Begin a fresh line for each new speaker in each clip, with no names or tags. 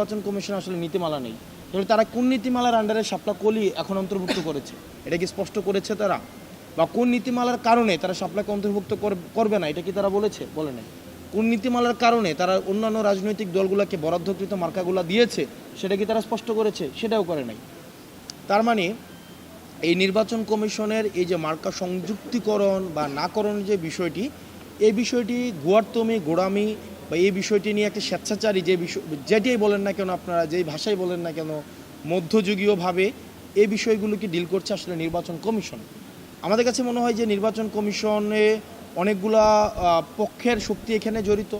নির্বাচন কমিশন আসলে নীতিমালা নেই, তাহলে তারা কোন নীতিমালার আন্ডারে শাপলা কলি এখন অন্তর্ভুক্ত করেছে? এটা কি স্পষ্ট করেছে তারা? বা কোন নীতিমালার কারণে তারা শাপলাকে অন্তর্ভুক্ত করবে না, এটা কি তারা বলেছে? বলে নাই। কোন নীতিমালার কারণে তারা অন্যান্য রাজনৈতিক দলগুলোকে বরাদ্দকৃত মার্কাগুলো দিয়েছে, সেটা কি তারা স্পষ্ট করেছে? সেটাও করে নাই। তার মানে এই নির্বাচন কমিশনের এই যে মার্কা সংযুক্তিকরণ বা নাকরণের যে বিষয়টি, এই বিষয়টি গোড়ামি বা এই বিষয়টি নিয়ে একটা স্বেচ্ছাচারী যে বিষয়, যেটাই বলেন না কেন আপনারা, যেই ভাষায় বলেন না কেন, মধ্যযুগীয়ভাবে এই বিষয়গুলোকে ডিল করছে আসলে নির্বাচন কমিশন। আমাদের কাছে মনে হয় যে নির্বাচন কমিশনে অনেকগুলা পক্ষের শক্তি এখানে জড়িত।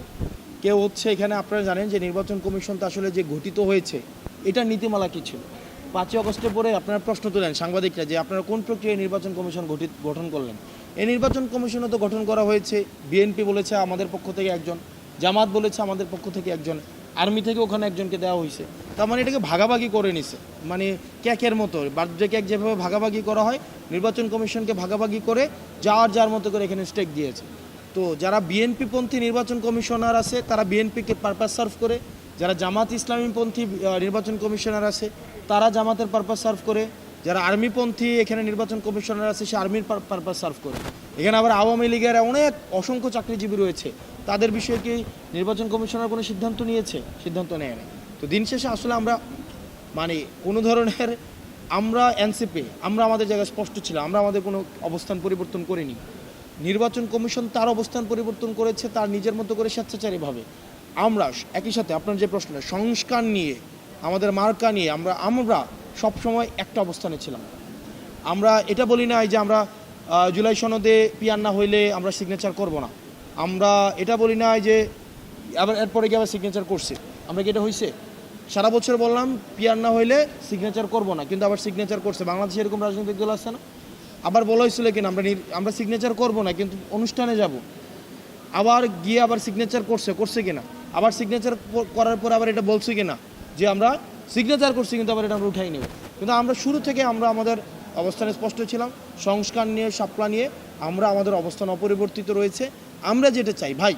কেউ হচ্ছে এখানে, আপনারা জানেন যে নির্বাচন কমিশনটা আসলে যে গঠিত হয়েছে, এটার নীতিমালা কী ছিল? 5ই আগস্টের পরে আপনারা প্রশ্ন তোলেন সাংবাদিকরা যে আপনারা কোন প্রক্রিয়ায় নির্বাচন কমিশন গঠন করলেন। এই নির্বাচন কমিশনও তো গঠন করা হয়েছে, বিএনপি বলেছে আমাদের পক্ষ থেকে একজন, জামাত বলেছে আমাদের পক্ষ থেকে একজন, আর্মি থেকে ওখানে একজনকে দেওয়া হয়েছে। তার মানে এটাকে ভাগাভাগি করে নিছে, মানে কেকের মতো, বার্থডে কেক যেভাবে ভাগাভাগি করা হয়, নির্বাচন কমিশনকে ভাগাভাগি করে যার মতো করে এখানে স্টেক দিয়েছে। তো যারা বিএনপিপন্থী নির্বাচন কমিশনার আছে তারা বিএনপিকে পারপাস সার্ভ করে, যারা জামাত ইসলামীপন্থী নির্বাচন কমিশনার আছে তারা জামাতের পারপাস সার্ভ করে, যারা আর্মিপন্থী এখানে নির্বাচন কমিশনার আছে সে আর্মির পারপাস সার্ভ করে। এখানে আবার আওয়ামী লীগের অনেক অসংখ্য চাকরিজীবী রয়েছে, তাদের বিষয়ে কি নির্বাচন কমিশনার কোনো সিদ্ধান্ত নিয়েছে? সিদ্ধান্ত নেয় না। তো দিন শেষে আসলে আমরা মানে কোনো ধরনের, আমরা এনসিপি, আমরা আমাদের জায়গায় স্পষ্ট ছিলাম, আমরা আমাদের কোনো অবস্থান পরিবর্তন করিনি। নির্বাচন কমিশন তার অবস্থান পরিবর্তন করেছে তার নিজের মতো করে স্বেচ্ছাচারীভাবে। আমরা একই সাথে আপনার যে প্রশ্ন সংস্কার নিয়ে, আমাদের মার্কা নিয়ে আমরা সবসময় একটা অবস্থানে ছিলাম। আমরা এটা বলি না যে আমরা জুলাই সনদে পিয়ার না হইলে আমরা সিগনেচার করব না, আমরা এটা বলি না যে আবার এরপরে গিয়ে আবার সিগনেচার করছি, আমরা কি এটা হয়েছে? সারা বছর বললাম পিয়ার না হইলে সিগনেচার করব না, কিন্তু আবার সিগনেচার করছে। বাংলাদেশে এরকম রাজনৈতিক দল আছে না? আবার বলা হয়েছিল কিনা আমরা সিগনেচার করব না কিন্তু অনুষ্ঠানে যাব, আবার গিয়ে আবার সিগনেচার করছে কিনা, আবার সিগনেচার করার পর আবার এটা বলছে কিনা যে আমরা সিগনেচার করছি কিন্তু আবার এটা আমরা উঠাই নেব। কিন্তু আমরা শুরু থেকে আমরা আমাদের অবস্থানে স্পষ্ট ছিলাম, সংস্কার নিয়ে, শাপলা নিয়ে আমরা আমাদের অবস্থান অপরিবর্তিত রয়েছে। আমরা যেটা চাই ভাই,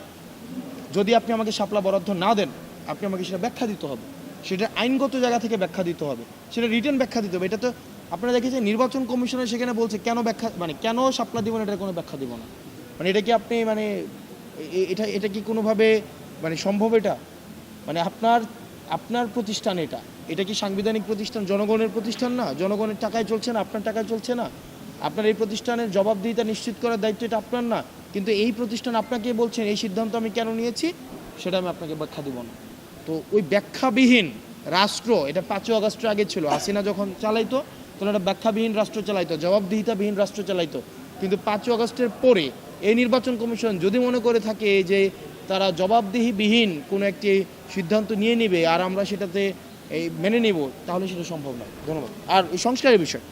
যদি আপনি আমাকে শাপলা বরাদ্দ না দেন, আপনি আমাকে সেটা ব্যাখ্যা দিতে হবে, সেটা আইনগত জায়গা থেকে ব্যাখ্যা দিতে হবে, সেটা রিটেন ব্যাখ্যা দিতে হবে। এটা তো আপনারা দেখেছেন নির্বাচন কমিশনের সেখানে বলছে কেন ব্যাখ্যা, মানে কেন শাপলা দিব না, এটার কোনো ব্যাখ্যা দিব না। মানে এটা কি আপনি মানে এটা কি কোনোভাবে মানে সম্ভব? এটা মানে আপনার প্রতিষ্ঠান, এটা কি সাংবিধানিক প্রতিষ্ঠান, জনগণের প্রতিষ্ঠান না? জনগণের টাকায় চলছে না, আপনার টাকায় চলছে না? আপনার এই প্রতিষ্ঠানের জবাবদিহিতা নিশ্চিত করার দায়িত্ব এটা আপনার না? কিন্তু এই প্রতিষ্ঠান আপনাকে বলছেন এই সিদ্ধান্ত আমি কেন নিয়েছি, সেটা আমি আপনাকে ব্যাখ্যা দিব না। তো ওই ব্যাখ্যাবিহীন রাষ্ট্র, এটা 5ই আগস্টের আগে ছিল, হাসিনা যখন চালাইতো তখন একটা ব্যাখ্যাবিহীন রাষ্ট্র চালাইতো, জবাবদিহিতাবিহীন রাষ্ট্র চালাইতো। কিন্তু 5ই আগস্টের পরে এই নির্বাচন কমিশন যদি মনে করে থাকে যে তারা জবাবদিহিবিহীন কোনো একটি সিদ্ধান্ত নিয়ে নেবে আর আমরা সেটাতে মেনে নেব, তাহলে সেটা সম্ভব নয়। ধন্যবাদ। আর সংস্কারের বিষয়,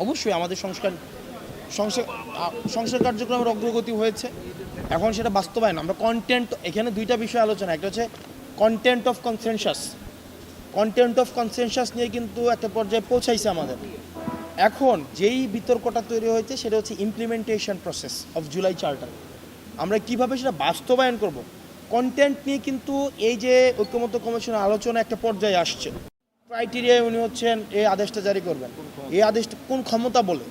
অবশ্যই আমাদের সংস্কার কার্যক্রমের অগ্রগতি হয়েছে, এখন সেটা বাস্তবায়ন। আমরা কন্টেন্ট, এখানে দুইটা বিষয় আলোচনা, একটা হচ্ছে কন্টেন্ট অফ কনসেনসাস নিয়ে কিন্তু একটা পর্যায়ে পৌঁছাইছে আমাদের। এখন যেই বিতর্কটা তৈরি হয়েছে সেটা হচ্ছে implementation process of July charter, আমরা কিভাবে সেটা বাস্তবায়ন করব। কন্টেন্ট নিয়ে কিন্তু এই যে ঐক্যমত্য কমিশনের আলোচনা একটা পর্যায়ে আসছে, ক্রাইটেরিয়ায় উনি হচ্ছেন এই আদেশটা জারি করবেন। এই আদেশটা কোন ক্ষমতা বলে?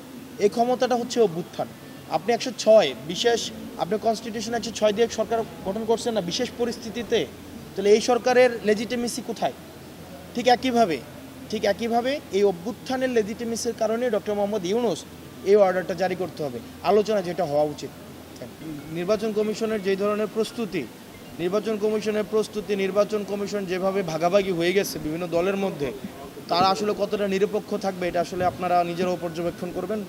এই ক্ষমতাটা হচ্ছে অভ্যুত্থান। আপনি 106 বিশেষ, আপনি কনস্টিটিউশন 106 দিয়ে সরকার গঠন করছেন না বিশেষ পরিস্থিতিতে, তাহলে এই সরকারের লেজিটিমেসি কোথায়? ঠিক একইভাবে এই অভ্যুত্থানের লেজিটিমেসির কারণে ডক্টর মোহাম্মদ ইউনূস এই অর্ডারটা জারি করতে হবে, আলোচনা যেটা হওয়া উচিত। নির্বাচন কমিশনের যে ধরনের প্রস্তুতি, নির্বাচন কমিশন যেভাবে ভাগাভাগি হয়ে গেছে বিভিন্ন দলের মধ্যে, তারা আসলে কতটা নিরপেক্ষ থাকবে এটা আসলে আপনারা নিজেরাও পর্যবেক্ষণ করবেন।